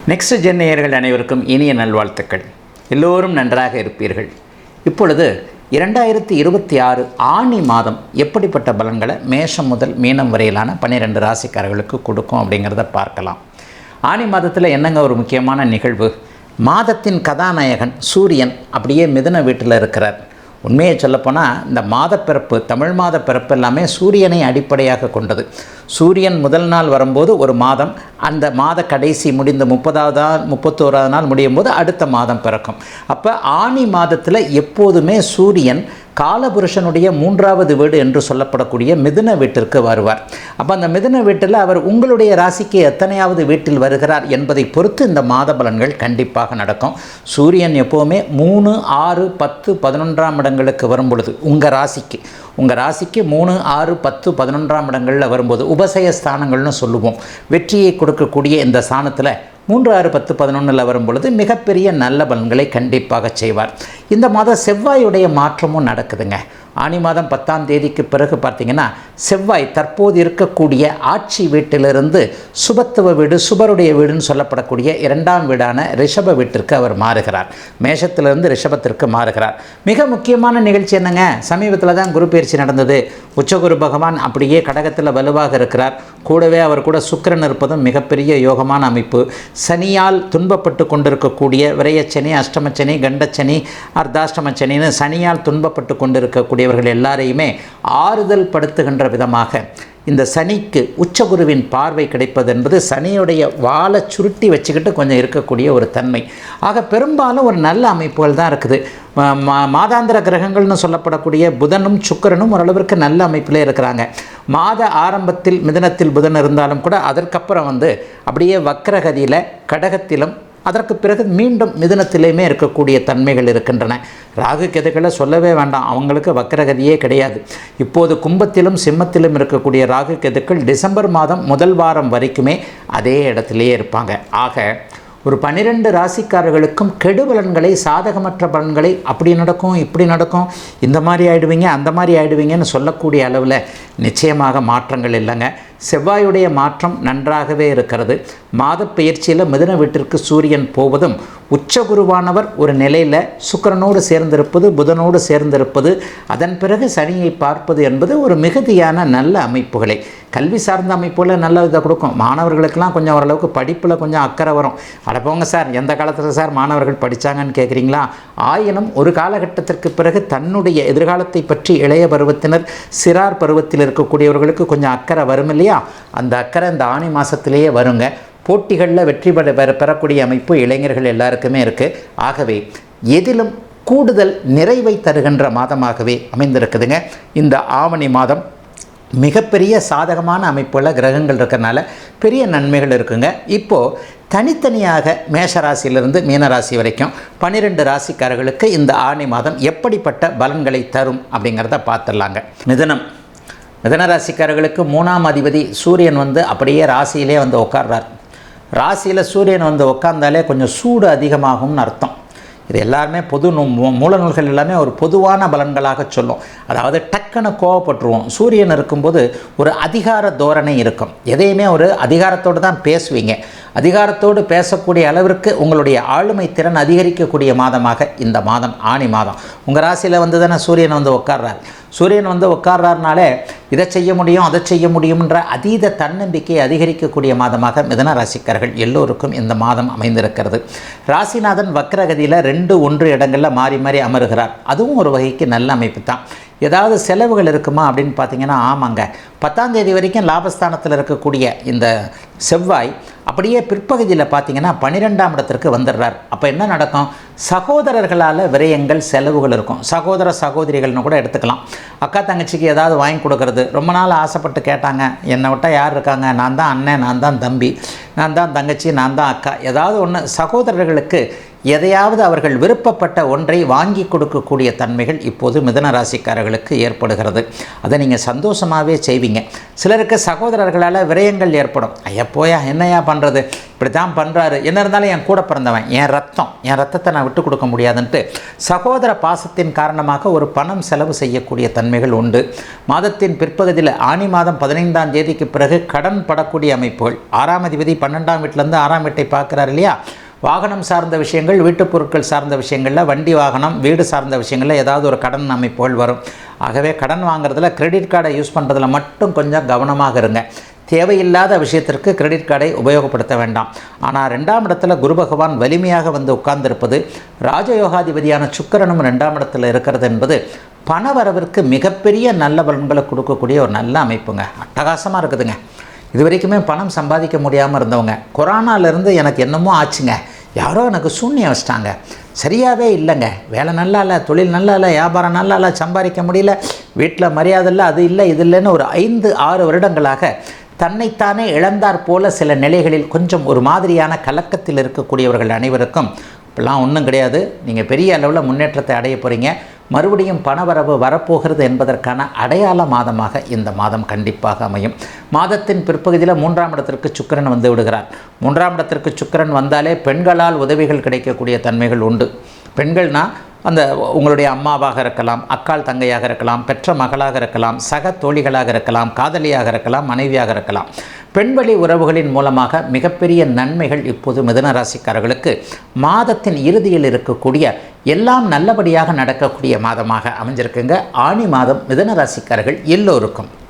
Next gen நேயர்கள் அனைவருக்கும் இனிய நல்வாழ்த்துக்கள். எல்லோரும் நன்றாக இருப்பீர்கள். இப்பொழுது 2026 ஆனி மாதம் எப்படிப்பட்ட பலன்களை மேஷம் முதல் மீனம் வரையிலான 12 ராசிக்காரர்களுக்கு கொடுக்கும் அப்படிங்கிறத பார்க்கலாம். ஆனி மாதத்தில் என்னங்க ஒரு முக்கியமான நிகழ்வு, மாதத்தின் கதாநாயகன் சூரியன் அப்படியே மிதுன வீட்டில் இருக்கிறார். உண்மையை சொல்லப்போனால் இந்த மாதப்பிறப்பு, தமிழ் மாத பிறப்பு எல்லாமே சூரியனை அடிப்படையாக கொண்டது. சூரியன் முதல் நாள் வரும்போது ஒரு மாதம், அந்த மாத கடைசி முடிந்த 30வது நாள் 31வது நாள் முடியும் போது அடுத்த மாதம் பிறக்கும். அப்போ ஆனி மாதத்தில் எப்போதுமே சூரியன் காலபுருஷனுடைய 3வது வீடு என்று சொல்லப்படக்கூடிய மிதுன வீட்டிற்கு வருவார். அப்போ அந்த மிதுன வீட்டில் அவர் உங்களுடைய ராசிக்கு எத்தனையாவது வீட்டில் வருகிறார் என்பதை பொறுத்து இந்த மாத பலன்கள் கண்டிப்பாக நடக்கும். சூரியன் எப்போவுமே 3, 6, 10, 11ஆம் இடங்களுக்கு வரும் பொழுது உங்கள் ராசிக்கு 3, 6, 10, 11ஆம் இடங்களில் வரும்போது உபசய ஸ்தானங்கள்னு சொல்லுவோம். வெற்றியை கொடுக்கக்கூடிய இந்த ஸ்தானத்தில் 3, 6, 10, 11 வரும் பொழுது மிகப்பெரிய நல்ல பலன்களை கண்டிப்பாக செய்வார். இந்த மாதம் செவ்வாயுடைய மாற்றமும் நடக்குதுங்க. ஆனி மாதம் 10ஆம் தேதிக்கு பிறகு பார்த்திங்கன்னா செவ்வாய் தற்போது இருக்கக்கூடிய ஆட்சி வீட்டிலிருந்து சுபத்துவ வீடு, சுபருடைய வீடுன்னு சொல்லப்படக்கூடிய 2ஆம் வீடான ரிஷப வீட்டிற்கு அவர் மாறுகிறார். மேஷத்திலிருந்து ரிஷபத்திற்கு மாறுகிறார். மிக முக்கியமான நிகழ்ச்சி என்னங்க, சமீபத்தில் தான் குரு பயிற்சி நடந்தது. உச்சகுரு பகவான் அப்படியே கடகத்தில் வலுவாக இருக்கிறார். கூடவே அவர் கூட சுக்கிரன் இருப்பதும் மிகப்பெரிய யோகமான அமைப்பு. சனியால் துன்பப்பட்டு கொண்டிருக்கக்கூடிய விரயச்சனி, அஷ்டமச்சனி, கண்டச்சனி, அர்த்தாஷ்டமச்சனின்னு சனியால் துன்பப்பட்டு கொண்டிருக்கக்கூடியவர்கள் எல்லாரையுமே ஆறுதல் படுத்துகின்ற விதமாக இந்த சனிக்கு உச்சகுருவின் பார்வை கிடைப்பது என்பது சனியுடைய வாழை சுருட்டி வச்சுக்கிட்டு கொஞ்சம் இருக்கக்கூடிய ஒரு தன்மை. ஆக பெரும்பாலும் ஒரு நல்ல அமைப்புகள் தான் இருக்குது. மாதாந்திர கிரகங்கள்னு சொல்லப்படக்கூடிய புதனும் சுக்கிரனும் ஓரளவிற்கு நல்ல அமைப்பிலே இருக்கிறாங்க. மாத ஆரம்பத்தில் மிதுனத்தில் புதன் இருந்தாலும் கூட அதற்கப்புறம் அப்படியே வக்ரகதியில் கடகத்திலும் அதற்கு பிறகு மீண்டும் மிதுனத்திலேயுமே இருக்கக்கூடிய தன்மைகள் இருக்கின்றன. ராகு கேதுக்களை சொல்லவே வேண்டாம், அவங்களுக்கு வக்ரகதியே கிடையாது. இப்போது கும்பத்திலும் சிம்மத்திலும் இருக்கக்கூடிய ராகு கேதுக்கள் டிசம்பர் மாதம் முதல் வாரம் வரைக்குமே அதே இடத்துலையே இருப்பாங்க. ஆக ஒரு 12 ராசிக்காரர்களுக்கும் கெடுபலன்களை, சாதகமற்ற பலன்களை அப்படி நடக்கும், இப்படி நடக்கும், இந்த மாதிரி ஆகிடுவீங்க, அந்த மாதிரி ஆகிடுவீங்கன்னு சொல்லக்கூடிய அளவில் நிச்சயமாக மாற்றங்கள் இல்லைங்க. செவ்வாயுடைய மாற்றம் நன்றாகவே இருக்கிறது. மாத பயிற்சியில் மிதுன வீட்டிற்கு சூரியன் போவதும் உச்சகுருவானவர் ஒரு நிலையில் சுக்கிரனோடு சேர்ந்திருப்பது, புதனோடு சேர்ந்திருப்பது, அதன் பிறகு சனியை பார்ப்பது என்பது ஒரு மிகுதியான நல்ல அமைப்புகளை, கல்வி சார்ந்த அமைப்புகளை நல்ல இதை கொடுக்கும். மாணவர்களுக்கெல்லாம் கொஞ்சம் ஓரளவுக்கு படிப்பில் கொஞ்சம் அக்கறை வரும். அடப்போங்க சார், எந்த காலத்தில் சார் மாணவர்கள் படித்தாங்கன்னு கேட்குறீங்களா? ஆயினும் ஒரு காலகட்டத்திற்கு பிறகு தன்னுடைய எதிர்காலத்தை பற்றி இளைய பருவத்தினர், சிறார் பருவத்தில் இருக்கக்கூடியவர்களுக்கு கொஞ்சம் அக்கறை வரும் இல்லையா? அந்த அக்கறை இந்த ஆனி மாதத்திலேயே வருங்க. போட்டிகளில் வெற்றி பெறக்கூடிய அமைப்பு இளைஞர்கள் எல்லாருக்குமே இருக்குது. ஆகவே எதிலும் கூடுதல் நிறைவை தருகின்ற மாதமாகவே அமைந்திருக்குதுங்க இந்த ஆவணி மாதம். மிகப்பெரிய சாதகமான அமைப்புள்ள கிரகங்கள் இருக்கிறனால பெரிய நன்மைகள் இருக்குங்க. இப்போது தனித்தனியாக மேஷராசியிலிருந்து மீனராசி வரைக்கும் 12 ராசிக்காரர்களுக்கு இந்த ஆனி மாதம் எப்படிப்பட்ட பலன்களை தரும் அப்படிங்கிறத பார்த்துடலாங்க. மிதுன ராசிக்காரர்களுக்கு 3ஆம் அதிபதி சூரியன் அப்படியே ராசியிலே உட்கார்றார். ராசியில் சூரியன் உட்கார்ந்தாலே கொஞ்சம் சூடு அதிகமாகும்னு அர்த்தம். இது எல்லாருமே மூல நூல்கள் எல்லாமே ஒரு பொதுவான பலன்களாக சொல்லும். அதாவது டக்குன்னு கோவப்பட்டுருவோம். சூரியன் இருக்கும்போது ஒரு அதிகார தோரணை இருக்கும். எதையுமே ஒரு அதிகாரத்தோடு தான் பேசுவீங்க. அதிகாரத்தோடு பேசக்கூடிய அளவிற்கு உங்களுடைய ஆளுமை திறன் அதிகரிக்கக்கூடிய மாதமாக இந்த மாதம் ஆனி மாதம். உங்கள் ராசியில் தானே சூரியன் உட்கார்றார். சூரியன் உட்கார்றாருனாலே இதை செய்ய முடியும், அதை செய்ய முடியும்ன்ற அதீத தன்னம்பிக்கையை அதிகரிக்கக்கூடிய மாதமாக மிதுன ராசிக்காரர்கள் எல்லோருக்கும் இந்த மாதம் அமைந்திருக்கிறது. ராசிநாதன் வக்ரகதியில் 2, 1 இடங்களில் மாறி மாறி அமருகிறார். அதுவும் ஒரு வகைக்கு நல்ல அமைப்பு தான். ஏதாவது செலவுகள் இருக்குமா அப்படின்னு பார்த்தீங்கன்னா ஆமாங்க. 10ஆம் தேதி வரைக்கும் லாபஸ்தானத்தில் இருக்கக்கூடிய இந்த செவ்வாய் அப்படியே பிற்பகுதியில் பார்த்தீங்கன்னா 12ஆம் இடத்திற்கு வந்துடுறார். அப்போ என்ன நடக்கும்? சகோதரர்களால் விரயங்கள், செலவுகள் இருக்கும். சகோதர சகோதரிகள்னு கூட எடுத்துக்கலாம். அக்கா தங்கச்சிக்கு ஏதாவது வாங்கி கொடுக்கறது, ரொம்ப நாள் ஆசைப்பட்டு கேட்டாங்க, என்னை விட்டால் யார் இருக்காங்க, நான் தான் அண்ணன், நான் தான் தம்பி, நான் தான் தங்கச்சி, நான் தான் அக்கா, ஏதாவது ஒன்று சகோதரர்களுக்கு எதையாவது அவர்கள் விருப்பப்பட்ட ஒன்றை வாங்கி கொடுக்கக்கூடிய தன்மைகள் இப்போது மிதுன ராசிக்காரர்களுக்கு ஏற்படுகிறது. அதை நீங்கள் சந்தோஷமாகவே செய்வீங்க. சிலருக்கு சகோதரர்களால் விரயங்கள் ஏற்படும். ஐயா போயா என்னையா பண்ணுறது, இப்படி தான் பண்ணுறாரு, என்ன இருந்தாலும் என் கூட பிறந்தவன், என் ரத்தத்தை நான் விட்டு கொடுக்க முடியாதுன்ட்டு சகோதர பாசத்தின் காரணமாக ஒரு பணம் செலவு செய்யக்கூடிய தன்மைகள் உண்டு. மாதத்தின் பிற்பகுதியில் ஆனி மாதம் 15ஆம் தேதிக்கு பிறகு கடன் படக்கூடிய அமைப்புகள், 6ஆம் அதிபதி 12ஆம் வீட்டிலேருந்து 6ஆம் வீட்டை பார்க்குறாரு இல்லையா, வாகனம் சார்ந்த விஷயங்கள், வீட்டுப் பொருட்கள் சார்ந்த விஷயங்களில், வண்டி வாகனம், வீடு சார்ந்த விஷயங்களில் ஏதாவது ஒரு கடன் அமைப்புகள் வரும். ஆகவே கடன் வாங்குறதுல கிரெடிட் கார்டை யூஸ் பண்ணுறதுல மட்டும் கொஞ்சம் கவனமாக இருங்க. தேவையில்லாத விஷயத்திற்கு கிரெடிட் கார்டை உபயோகப்படுத்த வேண்டாம். ஆனால் 2ஆம் இடத்துல குரு பகவான் வலிமையாக வந்து உட்கார்ந்திருப்பது, ராஜயோகாதிபதியான சுக்கிரனும் 2ஆம் இடத்துல இருக்கிறது என்பது பணவரவிற்கு மிகப்பெரிய நல்ல பலன்களை கொடுக்கக்கூடிய ஒரு நல்ல அமைப்புங்க. அட்டகாசமாக இருக்குதுங்க. இது வரைக்குமே பணம் சம்பாதிக்க முடியாமல் இருந்தவங்க, கொரோனாவிலேருந்து எனக்கு என்னமோ ஆச்சுங்க, யாரோ எனக்கு சூன்யம் வச்சிட்டாங்க, சரியாகவே இல்லைங்க, வேலை நல்லா இல்லை, தொழில் நல்லா இல்லை, வியாபாரம் நல்லா இல்லை, சம்பாதிக்க முடியல, வீட்டில் மரியாதை இல்லை, அது இல்லை இது இல்லைன்னு ஒரு 5-6 வருடங்களாக தன்னைத்தானே இழந்தார் போல சில நிலைகளில் கொஞ்சம் ஒரு மாதிரியான கலக்கத்தில் இருக்கக்கூடியவர்கள் அனைவருக்கும் இப்பெல்லாம் ஒன்றும் கிடையாது. நீங்கள் பெரிய அளவில் முன்னேற்றத்தை அடைய போகிறீங்க. மறுபடியும் பணவரவு வரப்போகிறது என்பதற்கான அடையாள மாதமாக இந்த மாதம் கண்டிப்பாக அமையும். மாதத்தின் பிற்பகுதியில் 3ஆம் இடத்திற்கு சுக்கிரன் வந்து விடுகிறார். 3ஆம் இடத்திற்கு சுக்கிரன் வந்தாலே பெண்களால் உதவிகள் கிடைக்கக்கூடிய தன்மைகள் உண்டு. பெண்கள்னால் அந்த உங்களுடைய அம்மாவாக இருக்கலாம், அக்காள் தங்கையாக இருக்கலாம், பெற்ற மகளாக இருக்கலாம், சக தோழிகளாக இருக்கலாம், காதலியாக இருக்கலாம், மனைவியாக இருக்கலாம். பெண்வழி உறவுகளின் மூலமாக மிகப்பெரிய நன்மைகள் இப்போது மிதுன ராசிக்காரர்களுக்கு மாதத்தின் இறுதியில் இருக்கக்கூடிய எல்லாம் நல்லபடியாக நடக்கக்கூடிய மாதமாக அமைஞ்சிருக்குங்க. ஆனி மாதம் மிதுன ராசிக்காரர்கள் எல்லோருக்கும்